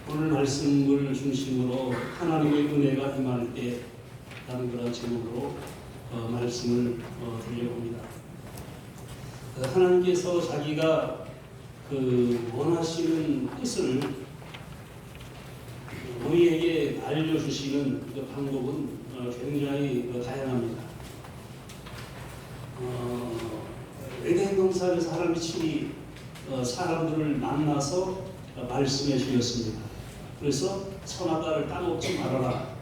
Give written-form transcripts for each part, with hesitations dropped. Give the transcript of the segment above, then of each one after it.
오늘 말씀을 중심으로 하나님의 은혜가 임할 때 라는 그런 제목으로 말씀을 드려봅니다. 하나님께서 자기가 원하시는 뜻을 우리에게 알려주시는 그 방법은 굉장히 다양합니다. 에덴 동산에서 하나님이 친히 사람들을 만나서 말씀해 주셨습니다. 그래서 선악과를 따먹지 말아라.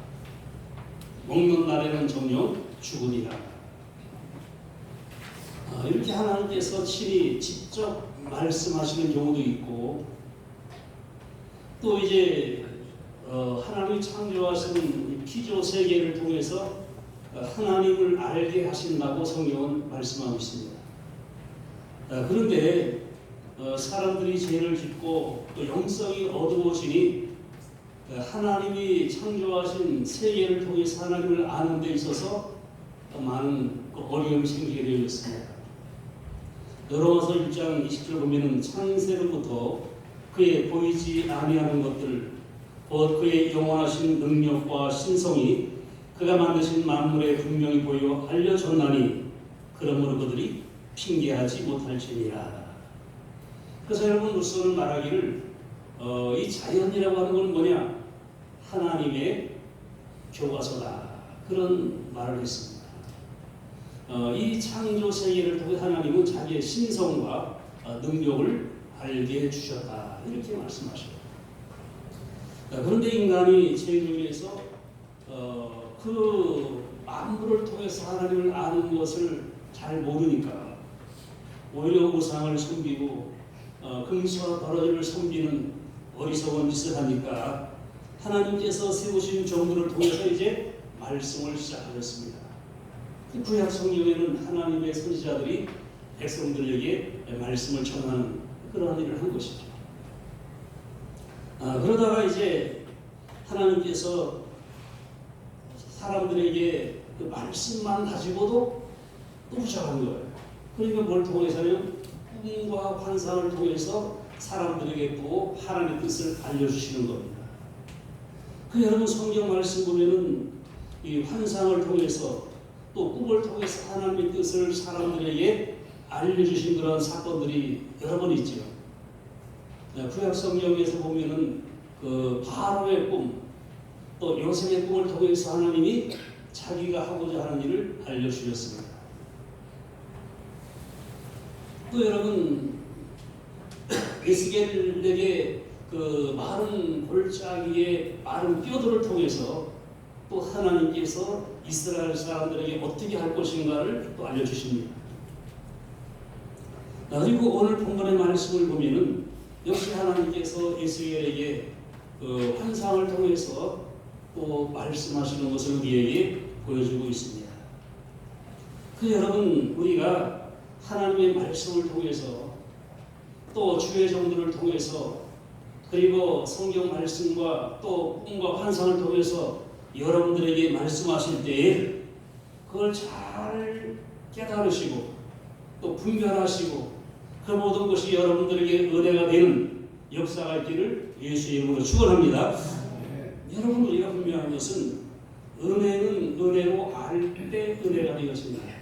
먹는 날에는 정녕 죽으리라. 이렇게 하나님께서 친히 직접 말씀하시는 경우도 있고, 또 이제 하나님이 창조하신 피조 세계를 통해서 하나님을 알게 하신다고 성경은 말씀하고 있습니다. 그런데 사람들이 죄를 짓고 또 영성이 어두워지니 하나님이 창조하신 세계를 통해서 하나님을 아는 데 있어서 많은 어려움이 생기게 되어 있습니다. 로마서 1장 20절 보면은 창세로부터 그의 보이지 아니하는 것들, 곧 그의 영원하신 능력과 신성이 그가 만드신 만물에 분명히 보여 알려졌나니 그러므로 그들이 핑계하지 못할지니라. 그래서 여러분, 루소는 말하기를 이 자연이라고 하는 건 뭐냐? 하나님의 교과서다. 그런 말을 했습니다. 이 창조 세계를 통해 하나님은 자기의 신성과 능력을 알게 해주셨다. 이렇게 말씀하셔요. 그런데 인간이 죄를 위해서 그 만물을 통해서 하나님을 아는 것을 잘 모르니까 오히려 우상을 섬기고 금수와 버러지를 섬기는 어리석은 짓을 하니까 하나님께서 세우신 정부를 통해서 이제 말씀을 시작하셨습니다. 구약 성경에는 하나님의 선지자들이 백성들에게 말씀을 전하는 그런 일을 한 것이죠. 그러다가 이제 하나님께서 사람들에게 그 말씀만 가지고도 또 부족한 거예요. 그러니까 뭘 통해서는 꿈과 환상을 통해서 사람들에게 또 하나님의 뜻을 알려주시는 겁니다. 여러분, 성경 말씀 보면은 이 환상을 통해서 또 꿈을 통해서 하나님의 뜻을 사람들에게 알려주신 그런 사건들이 여러 번 있죠. 구약 성경에서 보면은 그 바로의 꿈, 또 요셉의 꿈을 통해서 하나님이 자기가 하고자 하는 일을 알려주셨습니다. 또 여러분, 에스겔에게 그 마른 골짜기의 마른 뼈들을 통해서 또 하나님께서 이스라엘 사람들에게 어떻게 할 것인가를 또 알려주십니다. 그리고 오늘 본문의 말씀을 보면은 역시 하나님께서 에스겔에게 그 환상을 통해서 또 말씀하시는 것을 우리에게 보여주고 있습니다. 여러분, 우리가 하나님의 말씀을 통해서 또 주의 종들을 통해서 그리고 성경 말씀과 또 꿈과 환상을 통해서 여러분들에게 말씀하실 때에 그걸 잘 깨달으시고 또 분별하시고 그 모든 것이 여러분들에게 은혜가 되는 역사가 있기를 예수의 이름으로 축원합니다. 여러분, 우리가 분명한 것은 은혜는 은혜로 알 때 은혜가 되었습니다.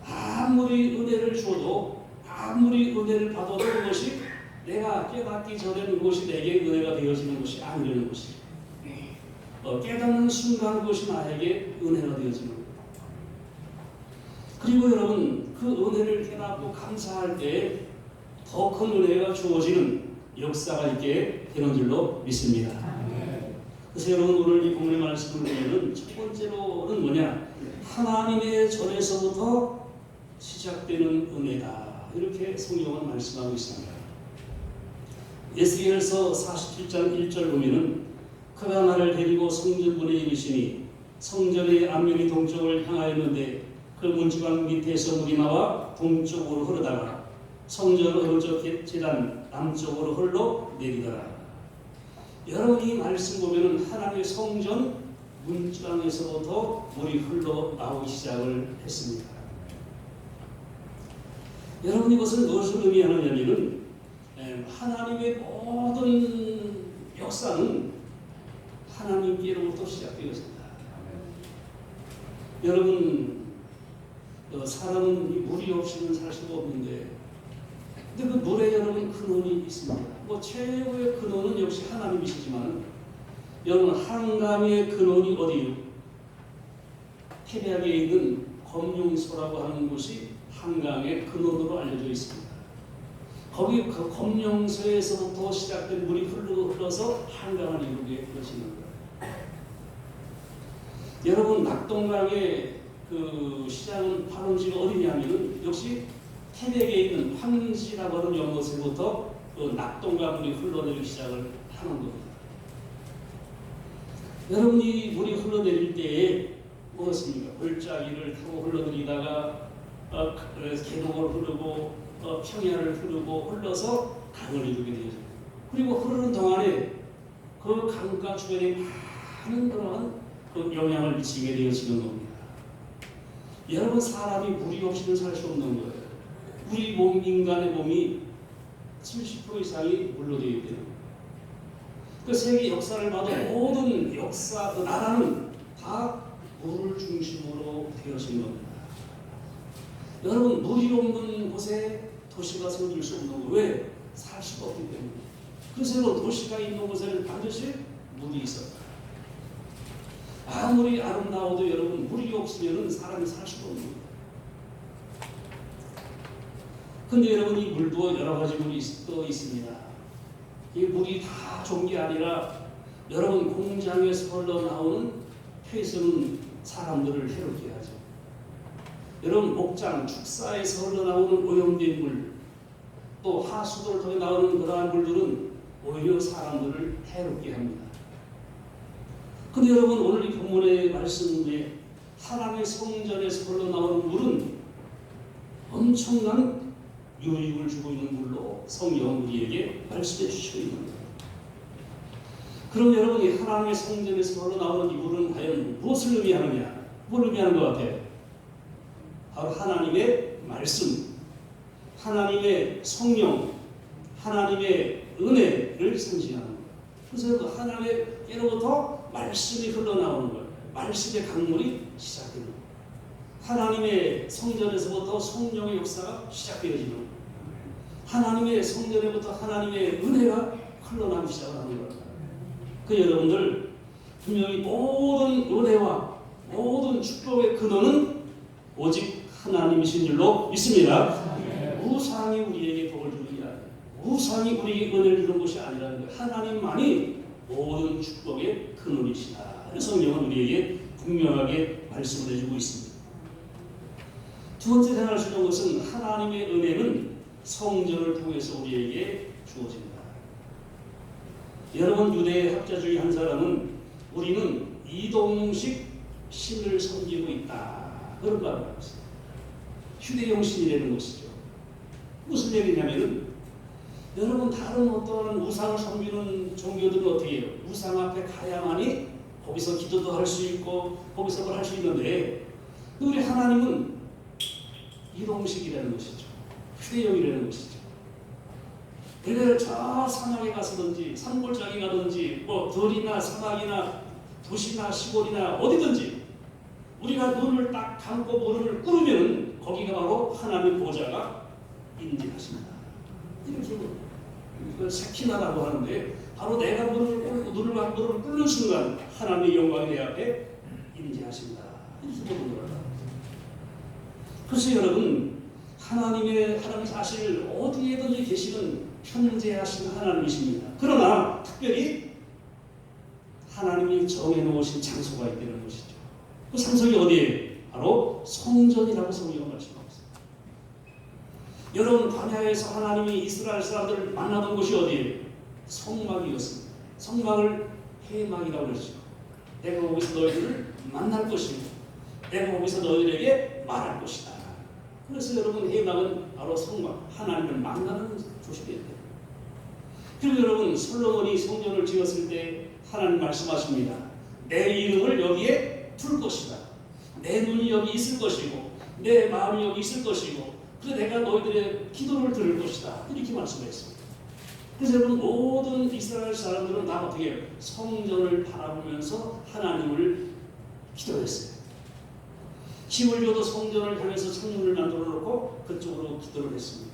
아무리 은혜를 줘도 아무리 은혜를 받아도 그것이 내가 깨닫기 전에는 그것이 내게 은혜가 되어지는 것이 아니라는 것이죠. 깨닫는 순간 그것이 나에게 은혜가 되어지는 거예요. 그리고 여러분, 그 은혜를 깨닫고 감사할 때 더 큰 은혜가 주어지는 역사가 있게 되는 줄로 믿습니다. 그래서 여러분, 오늘 이 본문의 말씀을 보면 첫 번째로는 뭐냐? 하나님의 전에서부터 시작되는 은혜다. 이렇게 성경은 말씀하고 있습니다. 에스겔서 47장 1절 보면은 그가 나를 데리고 성전문에 이르시니 성전의 앞면이 동쪽을 향하였는데 그 문지방 밑에서 물이 나와 동쪽으로 흐르다가 성전 오른쪽 제단 남쪽으로 흘러 내리더라. 여러분, 이 말씀 보면은 하나님의 성전 문지방에서부터 물이 흘러 나오기 시작을 했습니다. 여러분, 이것은 무엇을 의미하느냐면은 하나님의 모든 역사는 하나님께로부터 시작되었습니다. 여러분, 사람은 물이 없이는 살 수가 없는데, 근데 그 물에 여러분 근원이 있습니다. 뭐 최고의 근원은 역시 하나님이시지만, 여러분 한강의 근원이 어디요? 태백에 있는 검룡소라고 하는 곳이 한강의 근원으로 알려져 있습니다. 거기 그 검룡소에서부터 시작된 물이 흘러서 한강을 이루게 되시는 거예요. 여러분 낙동강의 그 시작은 발원지가 어디냐면은 역시 태백에 있는 황지라고 하는 연못에부터 그 낙동강 물이 흘러내리기 시작을 하는 겁니다. 여러분이 물이 흘러내릴 때에 무엇입니까? 골짜기를 타고 흘러내리다가 계곡을 흐르고 평야를 흐르고 흘러서 강을 이루게 되죠. 그리고 흐르는 동안에 그 강가 주변에 많은 그러한 그 영향을 미치게 되어지는 겁니다. 여러분 사람이 물이 없이는 살 수 없는 거예요. 우리 몸, 인간의 몸이 70% 이상이 물로 되어 있대요. 그 세계 역사를 봐도 모든 역사, 그 나라는 다 물을 중심으로 되어진 겁니다. 여러분 물이 없는 곳에 도시가 생길 수 없는 거예요. 왜? 살 수가 없기 때문에. 그래서 도시가 있는 곳에는 반드시 물이 있어요. 아무리 아름다워도 여러분 물이 없으면 사람이 살 수가 없는 거예요. 근데 여러분 이 물도 여러 가지 물이 또 있습니다. 이 물이 다 좋은 게 아니라 여러분 공장에서 흘러나오는 폐수는 사람들을 해롭게 하죠. 여러분 목장, 축사에서 흘러나오는 오염된 물, 또 하수도를 통해 나오는 그러한 물들은 오히려 사람들을 해롭게 합니다. 근데 여러분 오늘 이 본문의 말씀에 하나님의 성전에서 흘러나오는 물은 엄청난 유익을 주고 있는 물로 성경은 우리에게 말씀해 주시고 있는 거예요. 그럼 여러분이 하나님의 성전에서 흘러나오는 이 물은 과연 무엇을 의미하느냐? 뭘 의미하는 것 같아요? 바로 하나님의 말씀, 하나님의 성령, 하나님의 은혜를 상징하는 거예요. 그래서 그 하나님께로부터 말씀이 흘러나오는 거예요. 말씀의 강물이 시작되는 거예요. 하나님의 성전에서부터 성령의 역사가 시작되어지는 거예요. 하나님의 성전에부터 하나님의 은혜가 흘러나오기 시작하는 거예요. 그 여러분들 분명히 모든 은혜와 모든 축복의 근원은 오직 하나님이신 줄로 믿습니다. 우상이 우리에게 복을 주는 게 아니에요. 우상이 우리에게 은혜를 주는 것이 아니라는 거예요. 하나님만이 모든 축복의 근원이시다. 성경은 우리에게 분명하게 말씀을 해주고 있습니다. 두 번째 생각할 수 있는 것은 하나님의 은혜는 성전을 통해서 우리에게 주어집니다. 여러분 유대 학자 중에 한 사람은 우리는 이동식 신을 섬기고 있다. 그런 말을 하고 있습니다. 휴대용 신이라는 것이죠. 무슨 얘기냐면은 여러분 다른 어떤 우상을 섬기는 종교들은 어떻게 해요? 우상 앞에 가야만이 거기서 기도도 할 수 있고 거기서 뭘 할 수 있는데 우리 하나님은 이동식이라는 것이죠. 휴대용이라는 것이죠. 그래서 저 산역에 가서든지 산골짜기 가든지 뭐 들이나 사막이나 도시나 시골이나 어디든지 우리가 눈을 딱 감고 무릎을 꿇으면 거기가 바로 하나님의 보좌가 인지하십니다. 이렇게 세키나라고 하는데 바로 내가 눈을 꿇는 순간 하나님의 영광이 내 앞에 인지하십니다. 이렇게 보는 거다. 그래서 여러분 하나님 사실 어디에든지 계시는 현재하신 하나님이십니다. 그러나 특별히 하나님이 정해놓으신 장소가 있다는 것이죠. 그 장소가 어디예요? 바로 성전이라고 성경은 말씀하고 있습니다. 여러분 광야에서 하나님이 이스라엘 사람들을 만나던 곳이 어디예요? 성막이었습니다. 성막을 회막이라고 그러죠. 내가 거기서 너희들을 만날 것이고 내가 거기서 너희들에게 말할 것이다. 그래서 여러분 회막은 바로 성막, 하나님을 만나는 조식이에요. 그리고 여러분 솔로몬이 성전을 지었을 때 하나님 말씀하십니다. 내 이름을 여기에 둘 것이다. 내 눈이 여기 있을 것이고 내 마음이 여기 있을 것이고 그래서 내가 너희들의 기도를 들을 것이다. 이렇게 말씀했습니다. 그래서 여러분 모든 이스라엘 사람들은 다 어떻게 해요? 성전을 바라보면서 하나님을 기도했어요. 힘을 줘도 성전을 향해서 창문을 만들어 놓고 그쪽으로 기도를 했습니다.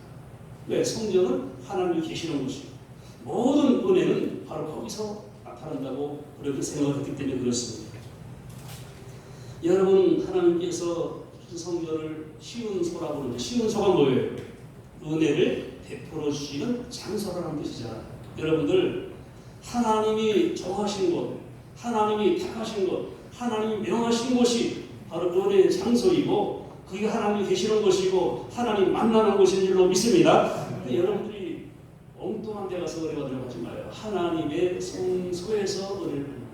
왜? 성전은 하나님이 계시는 곳이고 모든 은혜는 바로 거기서 나타난다고 그렇게 생각했기 때문에 그렇습니다. 여러분 하나님께서 성전을 시운소라고 그러는데 시운소가 뭐예요? 은혜를 베풀어 주시는 장소라는 뜻이잖아요. 여러분들 하나님이 정하신 곳, 하나님이 택하신 곳, 하나님이 명하신 곳이 바로 은혜의 장소이고 그게 하나님이 계시는 곳이고 하나님 만나는 곳인 줄로 믿습니다. 여러분들이 엉뚱한 데 가서 은혜 받으려고 하지 마요. 하나님의 성소에서 은혜를 받는 거예요.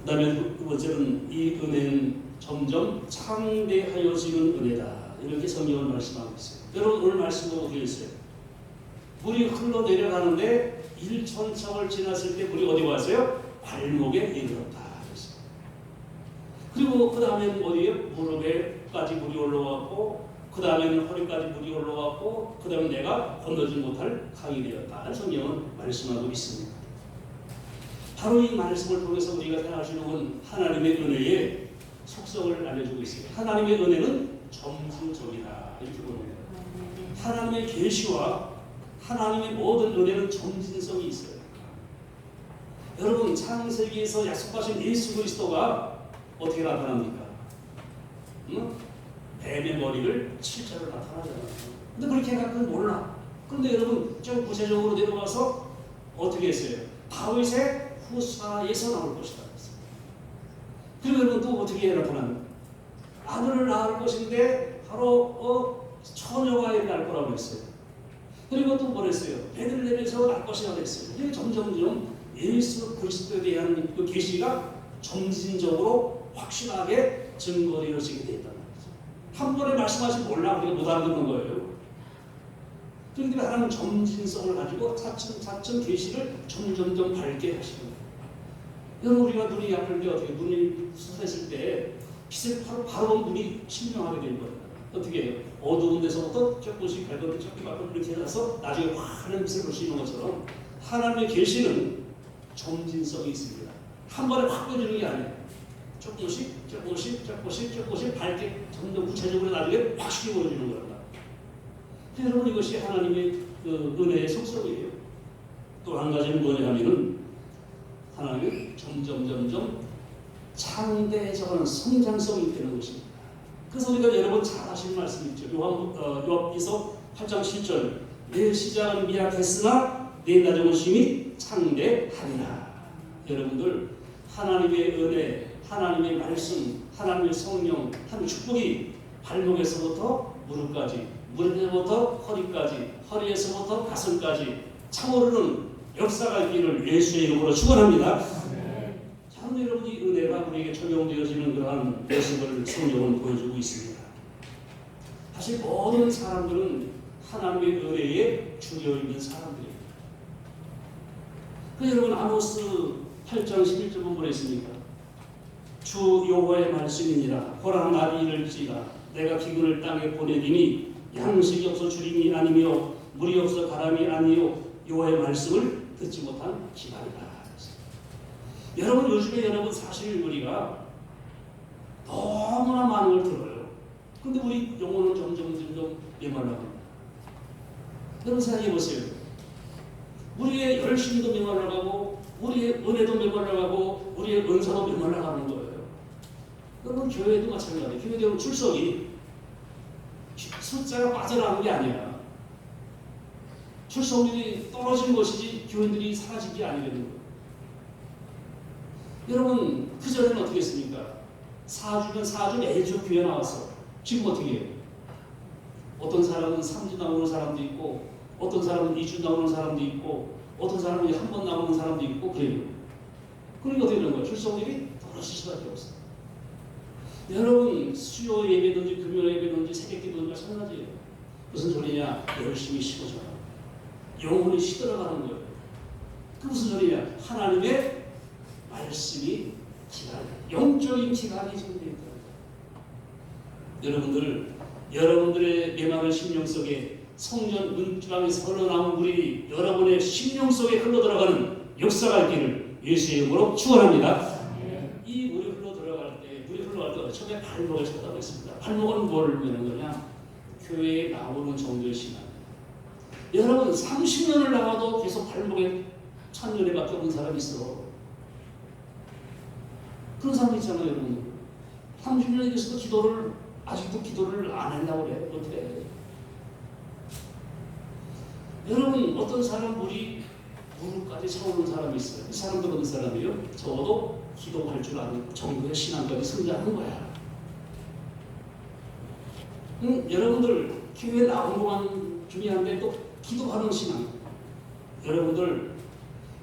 그 다음에 두 번째는 이 은혜는 점점 창대하여지는 은혜다. 이렇게 성경을 말씀하고 있어요. 여러분 오늘 말씀은 어디에 있어요? 물이 흘러내려가는데 1,000척을 지났을 때 물이 어디 왔어요? 발목에 이르렀다. 그리고 그 다음에는 어디에? 무릎에까지 물이 올라왔고 그 다음에는 허리까지 물이 올라왔고 그 다음에 내가 건너지 못할 강이 되었다. 성경은 말씀하고 있습니다. 바로 이 말씀을 통해서 우리가 생각하시는 건 하나님의 은혜의 속성을 알려주고 있어요. 하나님의 은혜는 점진적이다. 이렇게 보는 거예요. 하나님의 계시와 하나님의 모든 은혜는 점진성이 있어요. 여러분 창세기에서 약속하신 예수 그리스도가 어떻게 나타납니까? 응? 뱀의 머리를 실제로 나타나잖아요. 근데 그렇게 생각하면 몰라. 그런데 여러분 좀 구체적으로 내려가서 어떻게 했어요? 다윗의 후사에서 나올 것이다. 그리고 여러분 또 어떻게 나타납니까? 아들을 낳을 것인데 바로 처녀가 낳을 거라고 했어요. 그리고 또 뭐랬어요? 베들레헴에서 낳을 것이라고 했어요. 이게 점점점 예수 그리스도에 대한 그 계시가 점진적으로 확실하게 증거로 이루어지게 되었단 말이죠. 한 번에 말씀하시면 몰라 우리가 못 알아듣는 거예요. 그런데 하나님은 점진성을 가지고 차츰차츰 계시를 점점점 밝게 하시는 거예요. 여러분 우리가 눈이 약할 때 어떻게 눈이 쏟았을 때 빛을 바로 눈이 신명하게 되는 거예요. 어떻게 해요? 어두운 데서부터 조금씩 밝은 조금 밝은 이렇게 해서 나중에 환한 빛을 볼 수 있는 것처럼 하나님의 계시는 점진성이 있습니다. 한 번에 확 보여주는 게 아니에요. 조금씩 밝게 점점 구체적으로 나중에 확실히 보여주는 거란다. 여러분 이것이 하나님의 그 은혜의 속성이에요. 또 한 가지는 뭐냐면은 하나님은 점점 창대해져가는 성장성이 되는 것입니다. 그래서 우리가 여러 번 잘 아시는 말씀이 있죠. 요한일서 8장 7절 내 시작은 미약했으나 내 나중은 심히 창대하리라. 여러분들 하나님의 은혜, 하나님의 말씀, 하나님의 성령, 하나님의 축복이 발목에서부터 무릎까지, 무릎에서부터 허리까지, 허리에서부터 가슴까지 차오르는 역사가 있기를 예수의 이름으로 축원합니다. 참 여러분이 은혜가 우리에게 적용되어지는 그러한 모습을 성경은 보여주고 있습니다. 사실 모든 사람들은 하나님의 은혜에 주여 있는 사람들입니다. 그 여러분 아모스 8장 11절 본문에 있습니까? 주 여호와의 말씀이니라. 보라 날이 이를지라. 내가 기근을 땅에 보내리니 양식이 없어 주림이 아니며 물이 없어 바람이 아니요 여호와의 말씀을 듣지 못한 기간이다. 여러분 요즘에 여러분 사실 우리가 너무나 많은 걸 들어요. 근데 우리 영혼은 점점 메말라갑니다. 여러분 생각해 보세요. 우리의 열심도 메말라가고 우리의 은혜도 메말라가고 우리의 은사도 메말라가는 거예요. 여러분 교회도 마찬가지예요. 교회도 출석이 숫자가 빠져나가는 게 아니야. 출석률이 떨어진 것이지 교인들이 사라진 게 아니거든요. 여러분 그전에는 어떻게 했습니까? 4주면 4주 매주 교회 나왔어. 지금 어떻게 해요? 어떤 사람은 3주 나오는 사람도 있고 어떤 사람은 2주 나오는 사람도 있고 어떤 사람은 한 번 나오는 사람도 있고 그래요. 그러니까 어떻게 되는 거예요? 출석률이 떨어질 수밖에 없어요. 여러분 수요 예배든지 금요 예배든지 새벽기도든지 마찬가지예요. 무슨 소리냐? 열심히 쉬고자 영혼이 시들어가는 거예요. 그 무슨 소리냐? 하나님의 말씀이 기간, 영적인 기간이 지금 되어 있다. 여러분들 여러분들의 메마른 심령 속에 성전 문지방에서 흘러나온 물이 여러분의 심령 속에 흘러들어가는 역사가 있기를 예수의 이름으로 축원합니다. 이 물이 흘러들어갈 때 처음에 발목을 쳤다고 했습니다. 발목은 뭘 의미하는 거냐? 교회에 나오는 정도의 신앙. 여러분 30년을 나와도 계속 발목에 천년에밖에 없는 사람이 있어. 그런 사람 있잖아요, 여러분. 30년에 계서도 아직도 기도를 안 한다고 그래. 어떻게? 여러분, 어떤 사람 무릎까지 차오르는 사람이 있어요. 이 사람도 어떤 사람이에요? 적어도 기도할 줄 아는 정도의 신앙까지 성장한 거야. 여러분들 교회에 나온 동안 중요한데 또 기도하는 신앙.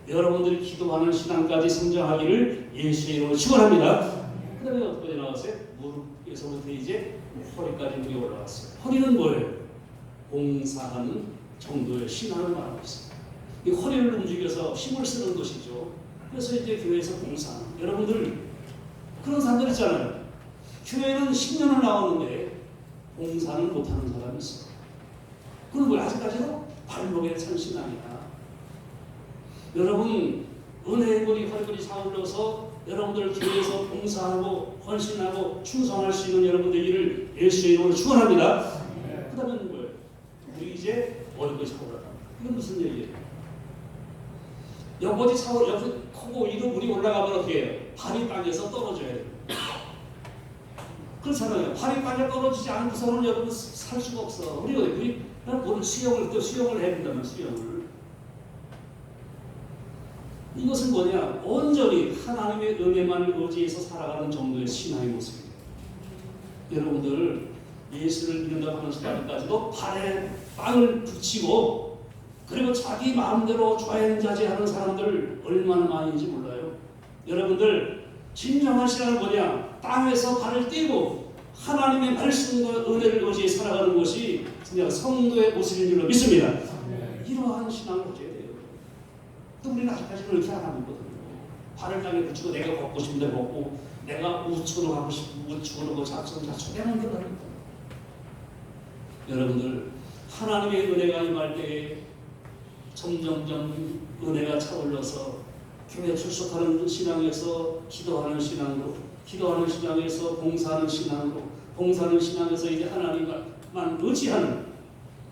여러분들이 기도하는 신앙까지 성장하기를 예수의 이름으로 축원합니다. 그 다음에 어떻게 나왔어요? 무릎에서부터 이제 허리까지 물이 올라왔어요. 허리는 뭐예요? 봉사하는 정도의 신앙을 말하고 있어요. 이 허리를 움직여서 힘을 쓰는 것이죠. 그래서 이제 교회에서 봉사하는. 여러분들 그런 사람들 있잖아요. 교회는 10년을 나오는데 봉사는 못하는 사람이 있어요. 그건 뭐 아직까지도 발목에 찬 신앙이다. 여러분 은혜의 물이 허리까지 차올려서 여러분들 교회에서 봉사하고 헌신하고 충성할 수 있는 여러분들 일을 예수의 이름으로 축원합니다. 그 다음에 뭐예요? 우리 이제 머리까지 차올랐다. 이건 무슨 얘기예요? 여기 크고 위로 물이 올라가면 어떻게 해요? 발이 땅에서 떨어져야 돼요. 그렇잖아요. 발이 땅에 떨어지지 않고서는 여러분 살 수가 없어. 우리 수영을 해야 된다면 수영을. 이것은 뭐냐? 온전히 하나님의 은혜만을 의지해서 살아가는 정도의 신앙의 모습이에요. 여러분들 예수를 믿는다고 하는 사람까지도 발에 빵을 붙이고 그리고 자기 마음대로 좌행자재하는 사람들 얼마나 많은지 몰라요. 여러분들 진정한 신앙은 뭐냐? 땅에서 발을 떼고 하나님의 말씀과 은혜를 의지해 살아가는 것이 진짜 성도의 모습인 줄로 믿습니다. 이러한 신앙을 가져야 돼요. 또 우리는 아직까지는 그렇게 안 하고 있거든요. 발을 땅에 붙이고 내가 걷고 싶은 데 걷고 내가 우측으로 가고 싶은 우측으로 가고 좌측으로 내만 들어갑니다. 여러분들 하나님의 은혜가 임할 때에 점점점 은혜가 차올려서 교회 출석하는 신앙에서 기도하는 신앙으로, 기도하는 신앙에서 봉사하는 신앙으로, 봉사하는 신앙에서 이제 하나님만 의지하는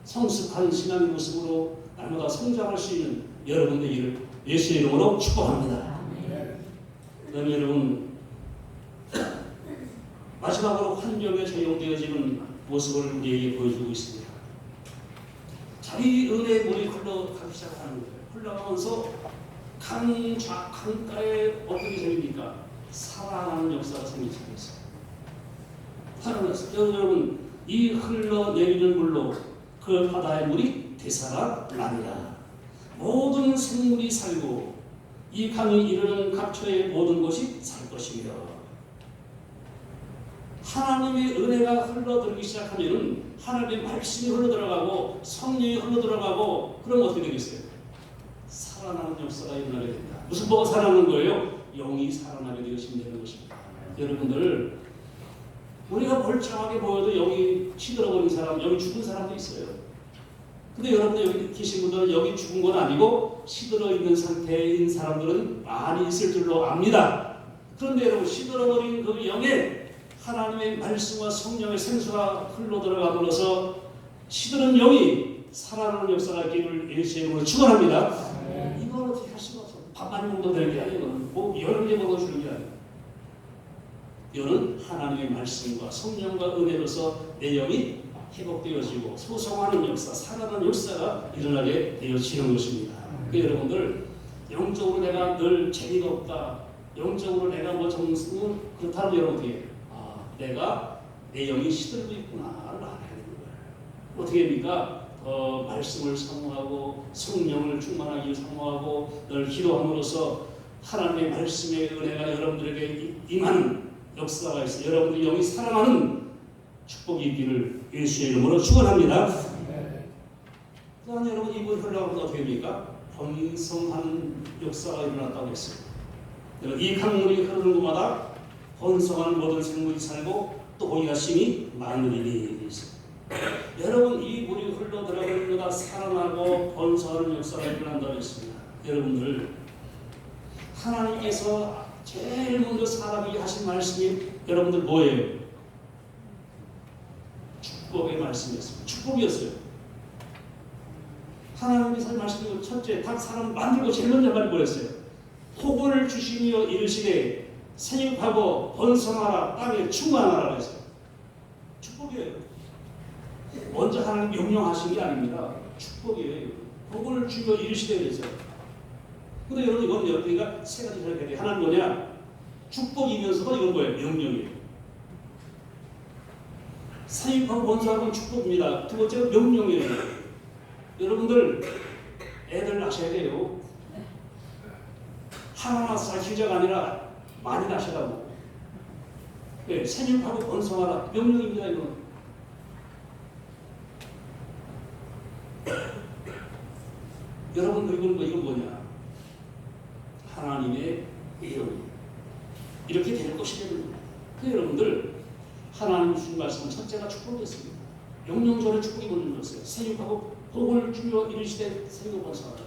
성숙한 신앙의 모습으로 날마다 성장할 수 있는 여러분들 일을 예수의 이름으로 축복합니다. 그다음에 여러분 마지막으로 환경에 적용되어지는 모습을 우리에게 보여주고 있습니다. 자기 은혜의 물이 흘러가기 시작하는 거예요. 흘러가면서 강가에 어떻게 생깁니까? 살아나는 역사가 생기지 않았어요. 살아났어요. 여러분 이 흘러내리는 물로 그 바다의 물이 되살아납니다. 모든 생물이 살고 이 강이 이르는 각처의 모든 것이 살 것이며 하나님의 은혜가 흘러들기 시작하면 하나님의 말씀이 흘러들어가고 성령이 흘러들어가고 그럼 어떻게 되겠어요? 살아나는 역사가 일어나게 됩니다. 무슨 뭐가 살아나는 거예요? 영이 살아나게 되어지면 되는 것입니다. 여러분들 우리가 멀쩡하게 보여도 영이 시들어버린 사람, 영이 죽은 사람도 있어요. 근데 여러분들 여기 계신 분들은 영이 죽은 건 아니고 시들어 있는 상태인 사람들은 많이 있을 줄로 압니다. 그런데 여러분 시들어버린 그 영에 하나님의 말씀과 성령의 생수가 흘러들어가면서 시들은 영이 살아나는 역사가 있기를 예수의 이름으로 축원합니다. 이걸 어떻게 할 수가 없어. 밥만 먹도 되는 게 아니에요. 뭐 여러 개 먹어주는 게 아니에요. 이거는 하나님의 말씀과 성령과 은혜로서 내 영이 회복되어지고 소성하는 역사, 살아나는 역사가 일어나게 되어지는 것입니다. 그러니까 여러분들 영적으로 내가 늘 재미가 없다. 영적으로 내가 뭐 정승은 그렇다면 여러분 어떻게 해요? 내가 내 영이 시들고 있구나를 알아야 되는 거예요. 어떻게 합니까? 말씀을 사모하고 성령을 충만하게 사모하고 늘 기도함으로써 하나님의 말씀의 은혜가 여러분들에게 임하는 역사가 있어요. 여러분들의 영이 살아나는 축복이 있기를 예수의 이름으로 축원합니다. 그다음에 여러분 이분 흘러가면 어떻게 됩니까? 번성하는 역사가 일어났다고 했어요. 이 강물이 흐르는 곳마다 번성하는 모든 생물이 살고 또 거기가 심히 많으리니 있어요. 여러분 이 물이 흘러 들어가는 거다 살아나고 번성하는 역사가 일어난다고 했습니다. 여러분들 하나님께서 제일 먼저 사람에게 하신 말씀이 여러분들 뭐예요? 축복의 말씀이었습니다. 축복이었어요. 하나님께서 말씀드린 첫째, 각 사람 만들고 제일 먼저 말이 뭐였어요? 복을 주시며 이르시되 생육하고 번성하라 땅에 충만하라 했어요. 축복이에요. 먼저 하나님 명령하신 게 아닙니다. 축복이에요. 복을 주며 이르시되 그랬어요. 근데 여러분 이건 여기가 세 가지 생각해야 돼요. 하나는 뭐냐? 축복이면서도 이건 뭐예요? 명령이에요. 생육하고 번성하고 축복입니다. 두 번째는 명령이에요. 여러분들 애들 낳으셔야 돼요. 하나 낳아서 기자가 아니라 많이 낳으시라고. 네, 생육하고 번성하라 명령입니다. 이건. 여러분 그리고 이건 뭐냐? 하나님의 예언. 이렇게 될 것이 되는 겁니다. 그 여러분들 하나님 주신 말씀 첫째가 축복이었습니다. 명령전에 축복이 보는 것이었어요. 생육하고 복을 주며 이르시되 생육 번성하라.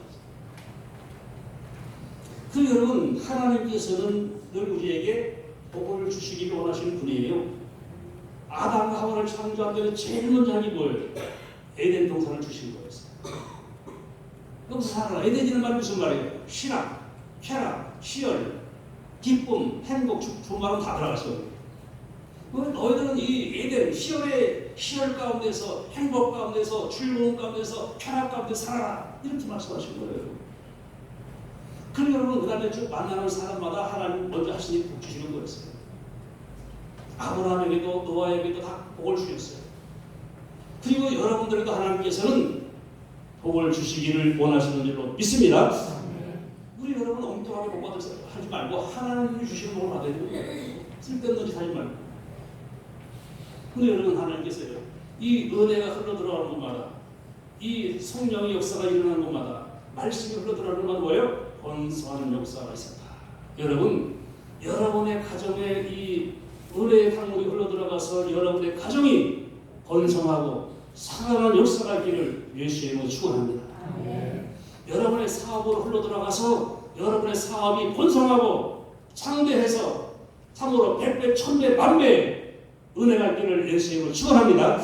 그 여러분 하나님께서는 늘 우리에게 복을 주시기를 원하시는 분이에요. 아담과 하와를 창조한 데는 제일 먼저 한 게 뭐예요? 에덴 동산을 주신 거였어요. 여기서 살아라. 에덴이라는 말은 무슨 말이에요? 신앙, 쾌락, 희열, 기쁨, 행복, 좋은 말은 다 들어갔어요. 너희들은 이 에덴, 희열 가운데서, 행복 가운데서, 즐거움 가운데서, 쾌락 가운데서 살아라. 이렇게 말씀하신 거예요. 그럼 여러분 그 다음에 쭉 만나는 사람마다 하나님 먼저 하시니 복 주시는 거였어요. 아브라함에게도 노아에게도 다 복을 주셨어요. 그리고 여러분들에도 하나님께서는 복을 주시기를 원하시는 줄로 믿습니다. 우리 여러분 엉뚱하게 복 받아서 하지 말고 하나님이 주시는 복을 받아야 되는 거예요. 쓸데없는 짓 하지 말고. 근데 여러분 하나님께서요, 이 은혜가 흘러 들어가는 곳마다, 이 성령의 역사가 일어나는 곳마다, 말씀이 흘러 들어가는 곳마다 뭐예요? 번성하는 역사가 있었다. 여러분, 여러분의 가정에 이 은혜의 강물이 흘러 들어가서 여러분의 가정이 번성하고 살아나는 역사가 있기를 예수의 이름으로 축원합니다. 여러분의 사업으로 흘러 들어가서 여러분의 사업이 번성하고 창대해서 참으로 100배, 1000배, 1000배 은혜가 있기를 예수의 이름으로 축원합니다.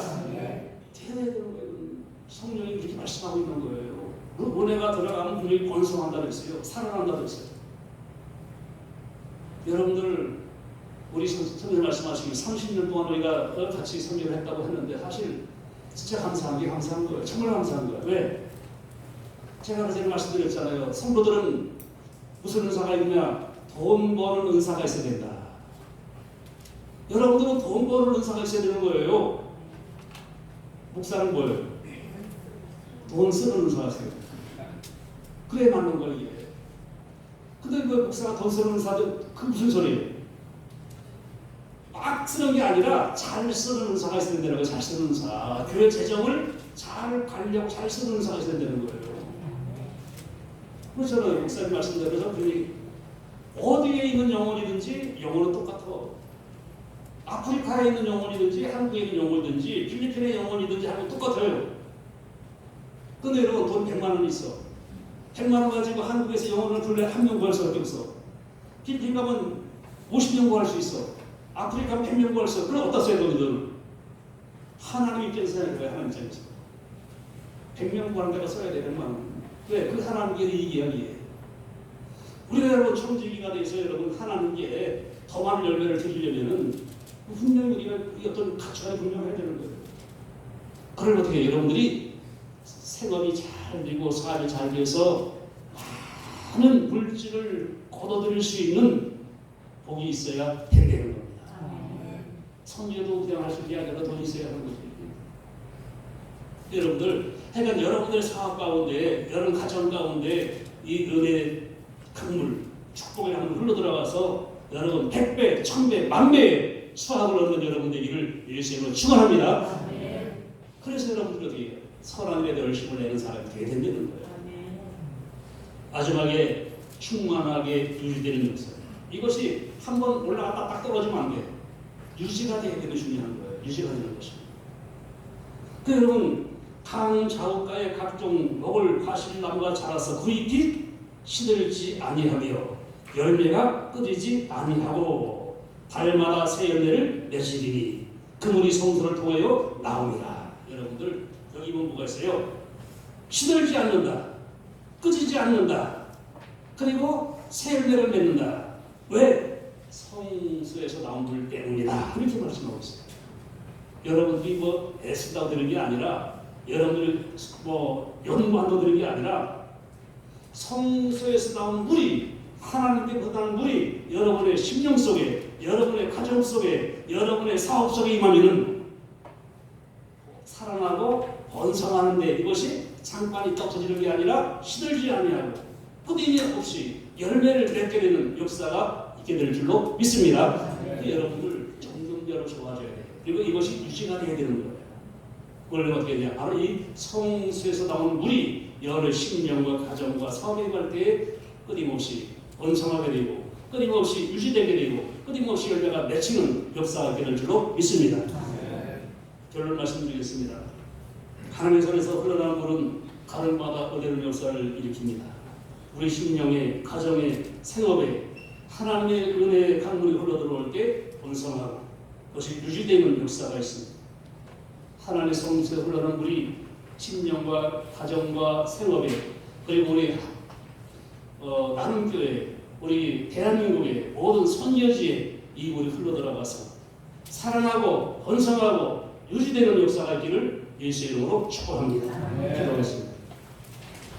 성령이 그렇게 말씀하고 있는 거예요. 그 은혜가 들어가면 분명히 번성한다고 했어요. 살아난다고 했어요. 여러분들 우리 선생님 말씀하시기 30년 동안 우리가 같이 선교를 했다고 했는데 사실 진짜 감사한 거예요. 정말 감사한 거예요. 왜? 제가 그전에 말씀드렸잖아요. 성도들은 무슨 은사가 있냐? 돈 버는 은사가 있어야 된다. 여러분들은 돈 버는 은사가 있어야 되는 거예요. 목사는 뭐예요? 돈 쓰는 은사가 있어요. 그래 맞는 거예요. 이게. 근데 그 목사가 돈 쓰는 은사도 그 무슨 소리예요? 막 쓰는 게 아니라 잘 쓰는 은사가 있어야 된다는 거예요. 잘 쓰는 은사. 교회 재정을 잘 관리하고 잘 쓰는 은사가 있어야 되는 거예요. 그렇잖아요. 목사님 말씀대로 어디에 있는 영혼이든지 영혼은 똑같아. 아프리카에 있는 영혼이든지 한국에 있는 영혼이든지 필리핀의 영혼이든지 하고 똑같아요. 근데 여러분 돈 100만 원 있어. 100만 원 가지고 한국에서 영혼을 굴려 한 명 구할 수밖에 없어. 필리핀 가면 50명 구할 수 있어. 아프리카 100명 구할 수 있어. 그럼 어디다 써야 되거든? 하나님 입장에서 해야 돼요. 하나님 입장에서. 100명 구하는 데가 써야 돼. 100만 원. 왜? 그 하나님께 이 이야기예요. 우리가 여러분 청지기가 돼서 여러분 하나님께 더 많은 열매를 드리려면은 분명히 우리가 어떤 가치관이 분명해야 되는 거예요. 그걸 어떻게 여러분들이 생업이 잘 되고 사업이 잘 돼서 많은 물질을 거둬들일 수 있는 복이 있어야 된다는 겁니다. 성녀도 그냥 할 수 있게 아니라 돈이 있어야 하는 거죠. 여러분들, 하여간 여러분들 사업 가운데, 여러분 가정 가운데 이 은혜 강물, 축복의 강물 흘러들어가서 여러분 100배, 1000배, 10,000배의 수확을 얻는 여러분 되기를 예수의 이름으로 축원합니다. 그래서 여러분들 어떻게 선한 데 열심을 내는 사람이 되게 된다는 거예요. 마지막에 충만하게 유지되는 역사. 이것이 한번 올라갔다 딱 떨어지면 안 돼요. 유지가 되게 되는 중요한 거예요. 유지가 되는 것입니다. 그 여러분 강 좌우가에 각종 먹을 과실나무가 자라서 그 잎이 시들지 아니하며 열매가 끊이지 아니하고 달마다 새 열매를 맺으리니 그물이 성소를 통하여 나옵니다. 여러분들 여기 보면 뭐가 있어요? 시들지 않는다, 끊이지 않는다, 그리고 새 열매를 맺는다. 왜? 성소에서 나온 물 때문이다. 이렇게 말씀하고 있어요. 여러분들이 뭐 애쓴다고 되는 게 아니라, 여러분들이 뭐 연구한다고 되는 게 아니라, 성소에서 나온 물이, 하나님께 거다는 물이 여러분의 심령 속에, 여러분의 가정 속에, 여러분의 사업 속에 임하면은 살아나고 번성하는데, 이것이 잠깐이 떨어지는 게 아니라 시들지 아니하고 끊임이 없이 열매를 맺게 되는 역사가 있게 될 줄로 믿습니다. 여러분들 점점 좋아져야 돼요. 그리고 이것이 유지가 돼야 되는 거예요. 원래 어떻게 되냐? 바로 이 성수에서 나오는 물이 여러 심령과 가정과 사업에 갈 때에 끊임없이 번성하게 되고, 끊임없이 유지되게 되고, 끊임없이 열매가 맺히는 역사가 있게 될 줄로 믿습니다. 결론 말씀드리겠습니다. 하나님의 손에서 흘러나오는 물은 가을마다 얻는 역사를 일으킵니다. 우리 심령의, 가정의, 생업에 하나님의 은혜의 강물이 흘러들어올 때 번성하고 그것이 유지되는 역사가 있습니다. 하나님의 성수에서 흘러나오는 물이 심령과 가정과 생업에, 그리고 우리 나눔교회, 우리 대한민국의 모든 선교지에 이 물이 흘러들어가서 살아나고 번성하고 유지되는 역사가 있기를 예수의 이름으로 축복합니다. 기도하겠습니다.